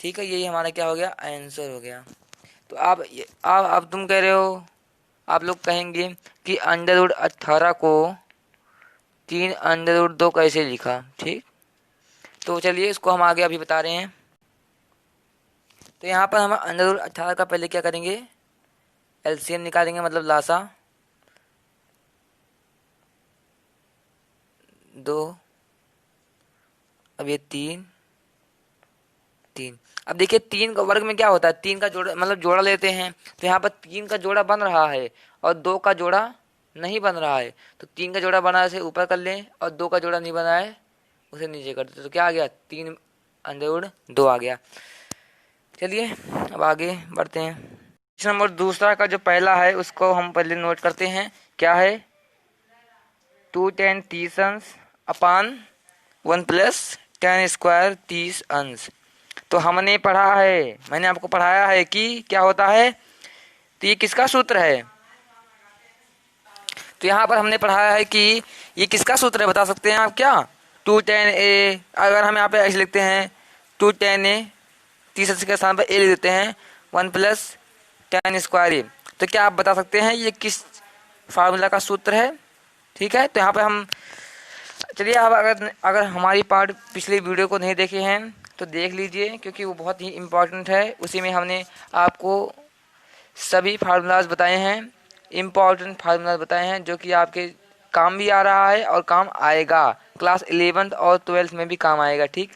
[SPEAKER 1] ठीक है, यही हमारा क्या हो गया, आंसर हो गया। तो अब तुम कह रहे हो, आप लोग कहेंगे कि अंडर रूट 18 को 3 अंडर रूट 2 कैसे लिखा। ठीक, तो चलिए इसको हम आगे अभी बता रहे हैं। तो यहाँ पर हम अंडर रूट 18 का पहले क्या करेंगे, एलसीएम निकालेंगे, मतलब लासा 2, अब ये 3 3। अब देखिए 3 का वर्ग में क्या होता है, 3 का जोड़ा, मतलब जोड़ा लेते हैं, तो यहाँ पर 3 का जोड़ा बन रहा है और 2 का जोड़ा नहीं बन रहा है, तो 3 का जोड़ा बना है उसे ऊपर कर लें और 2 का जोड़ा नहीं बना है उसे नीचे कर देते, तो क्या आ गया, 3 अंडर रूट 2 आ गया। चलिए अब आगे बढ़ते हैं। क्वेश्चन नंबर दूसरा का जो पहला है उसको हम पहले नोट करते हैं, क्या है, 2 tan 30 अंश अपान 1 प्लस tan स्क्वायर 30 अंश। तो हमने पढ़ा है, मैंने आपको पढ़ाया है कि क्या होता है, तो ये किसका सूत्र है, तो यहाँ पर हमने पढ़ाया है कि ये किसका सूत्र है, बता सकते हैं आप क्या, 2 tan a, अगर हम यहाँ पे ऐसे लिखते हैं 2 tan a, 30 के स्थान पर a लिख देते हैं, 1 प्लस tan स्क्वायर a, तो क्या आप बता सकते हैं ये किस फार्मूला का सूत्र है। ठीक है, तो यहाँ पे हम, चलिए आप अगर हमारी पार्ट पिछले वीडियो को नहीं देखे हैं तो देख लीजिए, क्योंकि वो बहुत ही इम्पोर्टेंट है, उसी में हमने आपको सभी फार्मूलाज बताए हैं, इम्पोर्टेंट फार्मूलाज बताए हैं जो कि आपके काम भी आ रहा है और काम आएगा, क्लास 11th और 12th में भी काम आएगा। ठीक,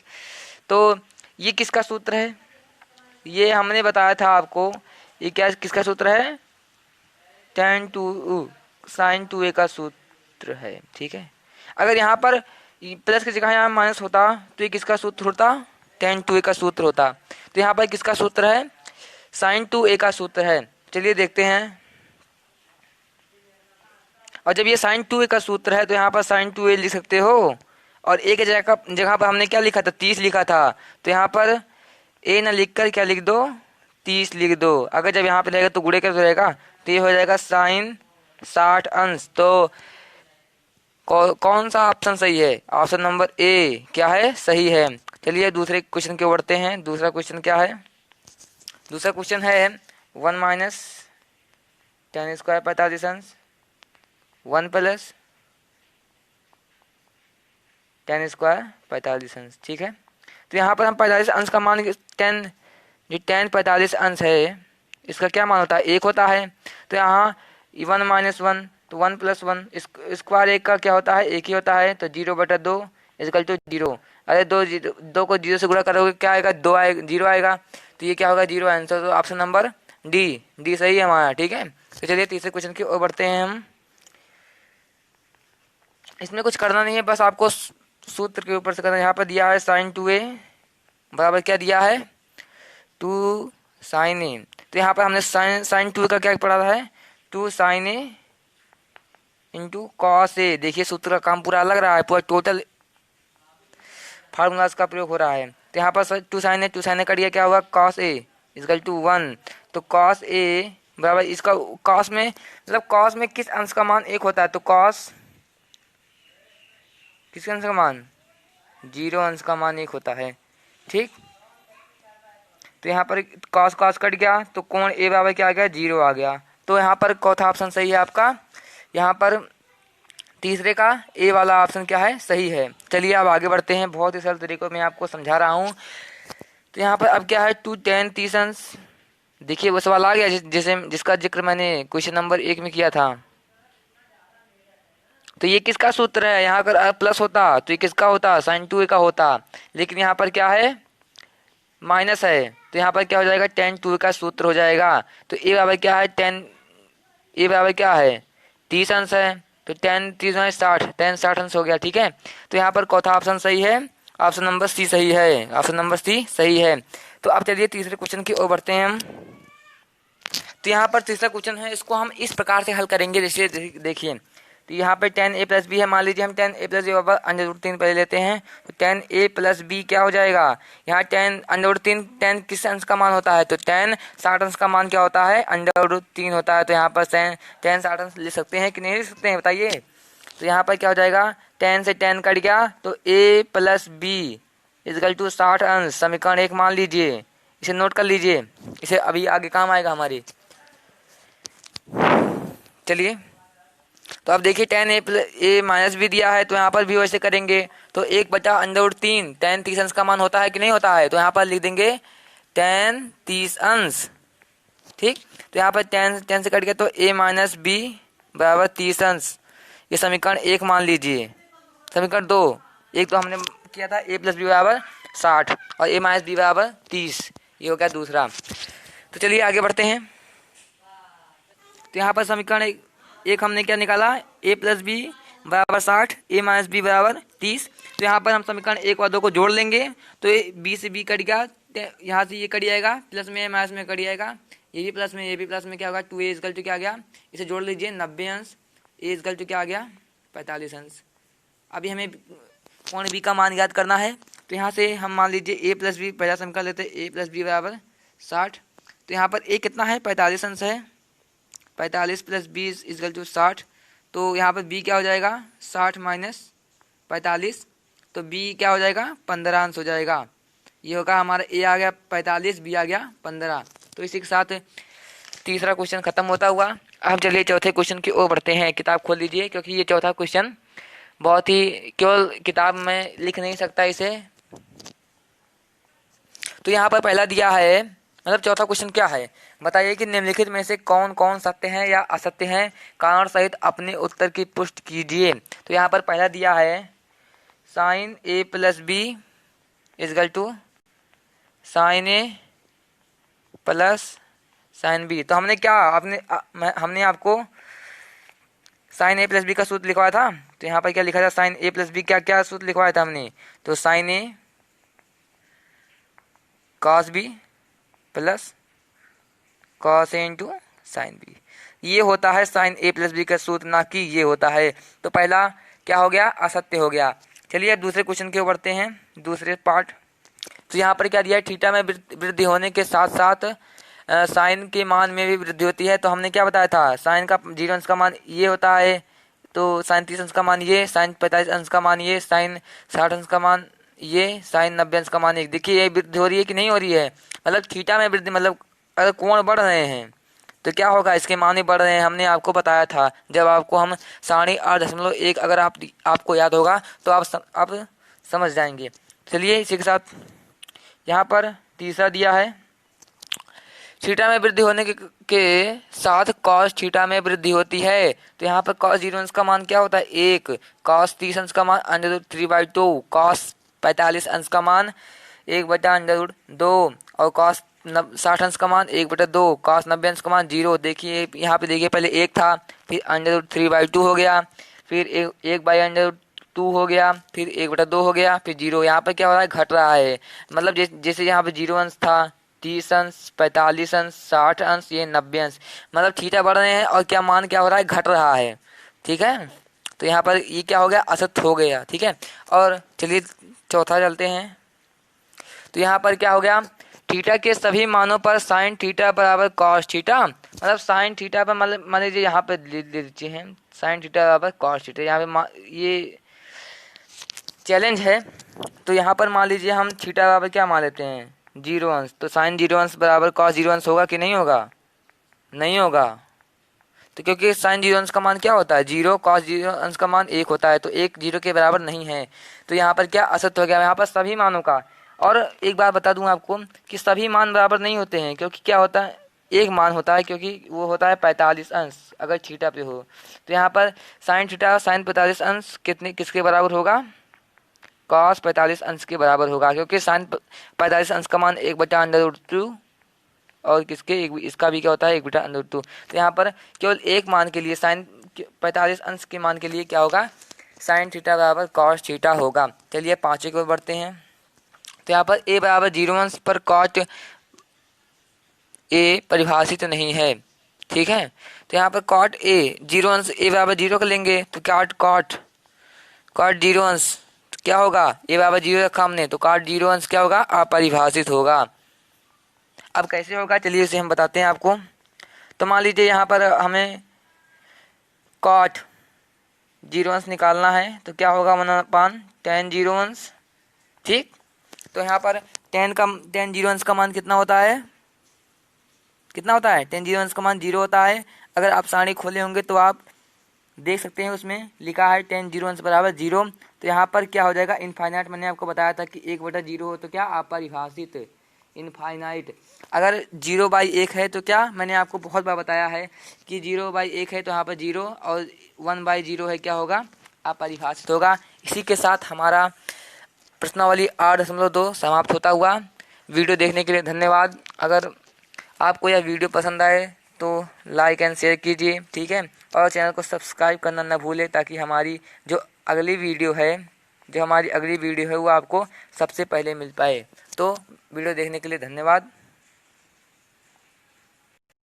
[SPEAKER 1] तो ये किसका सूत्र है, ये हमने बताया था आपको, ये क्या किसका सूत्र है, tan 2 sin 2a का सूत्र है। ठीक है, अगर यहाँ पर प्लस की जगह यहाँ माइनस होता तो ये किसका सूत्र होता, tan 2a का सूत्र होता, तो यहाँ पर किसका सूत्र है, sin 2a का सूत्र है। चलिए देखते हैं, और जब ये sin 2a का सूत्र है तो यहाँ पर sin 2a लिख सकते हो, और a के जगह पर हमने क्या लिखा था, 30 लिखा था, तो यहाँ पर a ना लिख कर क्या लिख दो, 30 लिख दो, अगर जब यहाँ पे रहेगा तो गुणे कैसे रहेगा, तो ये हो जाएगा sin 60 अंश। तो कौन सा ऑप्शन सही है, ऑप्शन नंबर ए क्या है, सही है। चलिए दूसरे क्वेश्चन की ओर बढ़ते हैं। दूसरा क्वेश्चन क्या है, दूसरा क्वेश्चन है 1 माइनस tan स्क्वायर 45 अंश 1 प्लस tan स्क्वायर 45 अंश। ठीक है, तो यहाँ पर हम 45 अंश का मान, tan जो tan 45 अंश है इसका क्या मान होता है, 1 होता है, तो यहाँ 1 माइनस 1 तो 1 प्लस 1 स्क्वायर 1 का क्या होता है, 1 ही होता है, तो 0/2 इक्वल टू 0। अरे 2 को 0 से गुणा करोगे क्या आएगा, 2 आएगा, 0 आएगा, तो ये क्या होगा, 0 आंसर, तो ऑप्शन नंबर डी सही है हमारा। ठीक है, तो चलिए तीसरे क्वेश्चन की ओर बढ़ते हैं हम। इसमें कुछ करना नहीं है, बस आपको सूत्र के ऊपर से करना है। यहाँ पर दिया है sin 2a बराबर क्या दिया है, 2 sin a, तो यहाँ पर हमने sin 2 का क्या पढ़ा है, 2 sin a into cos a। देखिए सूत्र का काम पूरा लग रहा है, पूरा टोटल फार्मूलाज का प्रयोग हो रहा है। तो यहाँ पर 2 sin a करिए क्या होगा, cos a इक्वल टू 1, तो cos a बराबर इसका cos में, मतलब cos में किस अंश का मान 1 होता है, तो cos किसके अंश का मान, 0 अंश का मान 1 होता है। ठीक, तो यहाँ पर कॉस कॉस कट गया तो कोण ए बराबर क्या आ गया, 0 आ गया। तो यहाँ पर चौथा ऑप्शन सही है आपका। यहाँ पर तीसरे का ए वाला ऑप्शन क्या है, सही है। चलिए अब आगे बढ़ते हैं, बहुत ही सरल तरीकों में आपको समझा रहा हूँ। तो यहाँ पर अब क्या है 2 tan 30 अंश, देखिए वो सवाल आ गया जिसका जिक्र मैंने क्वेश्चन नंबर 1 में किया था। तो ये किसका सूत्र है, यहाँ अगर प्लस होता तो ये किसका होता, sin 2a का होता, लेकिन यहाँ पर क्या है माइनस है, तो यहाँ पर क्या हो जाएगा tan 2a का सूत्र हो जाएगा। तो ए बराबर क्या है, ए बराबर क्या है 30 अंश है, तो tan 30 में 60, tan 60 अंश हो गया। ठीक है, तो यहाँ पर चौथा ऑप्शन सही है, ऑप्शन नंबर सी सही है, ऑप्शन नंबर सी सही है। तो अब चलिए तीसरे क्वेश्चन की ओर बढ़ते हैं हम। तो यहाँ पर तीसरा क्वेश्चन है, इसको हम इस प्रकार से हल करेंगे, जैसे देखिए। तो यहाँ पे tan a प्लस बी है, मान लीजिए हम tan a प्लस बी बराबर √3 पहले लेते हैं, तो tan a प्लस बी क्या हो जाएगा, यहाँ tan √3 tan किस अंश का मान होता है, तो tan 60 अंश का मान क्या होता है, √3 होता है। तो यहाँ पर tan 60 अंश लिख सकते हैं कि नहीं लिख सकते हैं बताइए। तो यहाँ पर क्या हो जाएगा, tan से tan कट गया, तो a plus B is equal to 60 अंश, समीकरण 1 मान लीजिए, इसे नोट कर लीजिए, इसे अभी आगे काम आएगा हमारे। चलिए तो अब देखिए tan a माइनस बी दिया है, तो यहाँ पर भी वैसे करेंगे। तो 1/√3 tan 30 अंश का मान होता है कि नहीं होता है, तो यहाँ पर लिख देंगे tan 30 अंश। ठीक, तो यहाँ पर tan से कट गया, तो a माइनस बी बराबर 30 अंश, ये समीकरण 1 मान लीजिए। समीकरण 2, एक तो हमने किया था a प्लस बी बराबर 60 और a माइनस बी बराबर 30, ये हो गया दूसरा। तो चलिए आगे बढ़ते हैं। तो यहाँ पर समीकरण एक हमने क्या निकाला, a प्लस बी बराबर 60, a माइनस बी बराबर 30। तो यहाँ पर हम समीकरण 1 और 2 को जोड़ लेंगे, तो b से b कट गया, यहाँ से ये कट जाएगा, प्लस में माइनस में कट जाएगा, ये भी प्लस में ये भी प्लस में क्या होगा, 2a इजकल टू क्या आ गया, इसे जोड़ लीजिए 90 अंश, a इजकल टू क्या आ गया 45 अंश। अभी हमें कोण b का मान याद करना है, तो यहाँ से हम मान लीजिए a प्लस बी, पहला समीकरण लेते हैं a प्लस बी बराबर 60। तो यहाँ पर a कितना है 45 अंश है, 45 प्लस 20 इजकल टू 60। तो यहाँ पर b क्या हो जाएगा 60 माइनस 45, तो b क्या हो जाएगा 15 अंश हो जाएगा। ये होगा हमारा a आ गया 45, b आ गया 15। तो इसी के साथ तीसरा क्वेश्चन खत्म होता हुआ। अब चलिए चौथे क्वेश्चन की ओर बढ़ते हैं। किताब खोल लीजिए, क्योंकि ये चौथा क्वेश्चन बहुत ही केवल किताब में लिख नहीं सकता इसे। तो यहाँ पर पहला दिया है, मतलब चौथा क्वेश्चन क्या है, बताइए कि निम्नलिखित में से कौन कौन सत्य हैं या असत्य हैं, कारण सहित अपने उत्तर की पुष्टि कीजिए। तो यहाँ पर पहला दिया है sine a plus B is equal to sine a plus sine B. तो हमने क्या हमने आपको साइन a प्लस बी का सूत्र लिखवाया था। तो यहाँ पर क्या लिखा था, साइन a प्लस बी क्या क्या सूत्र लिखवाया था हमने, तो sine a cos B plus cos A into sine B, ये होता है साइन a प्लस बी का सूत्र, ना कि ये होता है। तो पहला क्या हो गया, असत्य हो गया। चलिए अब दूसरे क्वेश्चन के बढ़ते हैं, दूसरे पार्ट। तो यहाँ पर क्या दिया है, थीटा में वृद्धि होने के साथ साथ साइन के मान में भी वृद्धि होती है। तो हमने क्या बताया था, साइन का 0 अंश का मान ये होता है, तो साइन 30 अंश का मान ये, साइन 45 अंश का मान ये, साइन 60 अंश का मान ये, साइन 90 अंश का मान ये। देखिए ये वृद्धि हो रही है कि नहीं हो रही है, मतलब थीटा में वृद्धि, मतलब अगर कोण बढ़ रहे हैं तो क्या होगा, इसके मान भी बढ़ रहे हैं। हमने आपको बताया था जब आपको हम 8.5 अगर आपको याद होगा तो आप समझ जाएंगे। चलिए इसी के साथ यहाँ पर तीसरा दिया है, थीटा में वृद्धि होने के साथ कॉस थीटा में वृद्धि होती है। तो यहाँ पर कॉस 0 अंश का मान क्या होता है 1, कॉस 30 अंश का मान √3/2, कॉस 45 अंश का मान 1/√2 और कॉस 60 अंश का मान 1/2, कॉस 90 अंश का मान 0। देखिए यहाँ पे देखिए पहले 1 था, फिर √3/2 हो गया, फिर 1/√2 हो गया, फिर 1/2 हो गया, फिर 0। यहाँ पे क्या हो रहा है, घट रहा है, मतलब जैसे यहाँ पे 0 अंश था, 30 अंश, 45 अंश, 60 अंश, ये 90 अंश, मतलब थीटा बढ़ रहे हैं और क्या मान क्या हो रहा है, घट रहा है। ठीक है, तो यहाँ पर ये क्या हो गया, असत्य हो गया। ठीक है, और चलिए चौथा चलते हैं। तो यहाँ पर क्या हो गया, थीटा के सभी मानों पर साइन थीटा बराबर कॉस थीटा, मतलब साइन थीटा पर मतलब मान लीजिए यहाँ पे ले लीजिए हैं साइन थीटा बराबर कॉस थीटा, यहाँ पे ये चैलेंज है। तो यहाँ पर मान लीजिए हम थीटा बराबर क्या मान लेते हैं जीरो अंश, तो साइन जीरो अंश बराबर कॉस जीरो अंश होगा कि नहीं होगा? नहीं होगा। तो क्योंकि साइन जीरो अंश का मान क्या होता है? जीरो। कॉस जीरो अंश का मान 1 होता है, तो 1 जीरो के बराबर नहीं है। तो यहाँ पर क्या असत्य हो गया यहाँ पर सभी मानों का। और एक बात बता दूं आपको कि सभी मान बराबर नहीं होते हैं, क्योंकि क्या होता है, एक मान होता है, क्योंकि वो होता है 45 अंश अगर थीटा पे हो। तो यहाँ पर साइन थीटा साइन 45 अंश किसके बराबर होगा? कॉस 45 अंश के बराबर होगा, क्योंकि साइन 45 अंश का मान 1/√2 और इसका भी क्या होता है 1/√2। तो यहाँ पर केवल एक मान के लिए साइन 45 अंश के मान के लिए क्या होगा? साइन थीटा बराबर कॉस थीटा होगा। चलिए पाँचवें की ओर बढ़ते हैं। तो यहाँ पर a बराबर 0 अंश पर कॉट a परिभाषित नहीं है, ठीक है। तो यहाँ पर कॉट a 0 अंश a बराबर 0 कर लेंगे, तो कॉट 0 अंश तो क्या होगा? a बराबर 0 रखा हमने, तो कॉट 0 अंश क्या होगा? अपरिभाषित होगा। अब कैसे होगा चलिए इसे हम बताते हैं आपको। तो मान लीजिए यहाँ पर हमें कॉट 0 अंश निकालना है, तो क्या होगा? 1/tan 0 अंश, ठीक। तो यहाँ पर tan 0 अंश का मान कितना होता है? कितना होता है? tan 0 अंश का मान 0 होता है। अगर आप सारणी खोले होंगे तो आप देख सकते हैं, उसमें लिखा है tan 0 अंश बराबर 0। तो यहाँ पर क्या हो जाएगा? इनफाइनाइट। मैंने आपको बताया था कि 1/0 हो तो क्या? अपरिभाषित, इनफाइनाइट। अगर 0/1 है तो क्या? मैंने आपको बहुत बार बताया है कि 0/1 है तो यहाँ पर 0, और 1/0 है क्या होगा? अपरिभाषित होगा। इसी के साथ हमारा प्रश्नावली 8.2 समाप्त होता हुआ। वीडियो देखने के लिए धन्यवाद। अगर आपको यह वीडियो पसंद आए तो लाइक एंड शेयर कीजिए, ठीक है। और चैनल को सब्सक्राइब करना न भूलें, ताकि हमारी जो अगली वीडियो है वो आपको सबसे पहले मिल पाए। तो वीडियो देखने के लिए धन्यवाद।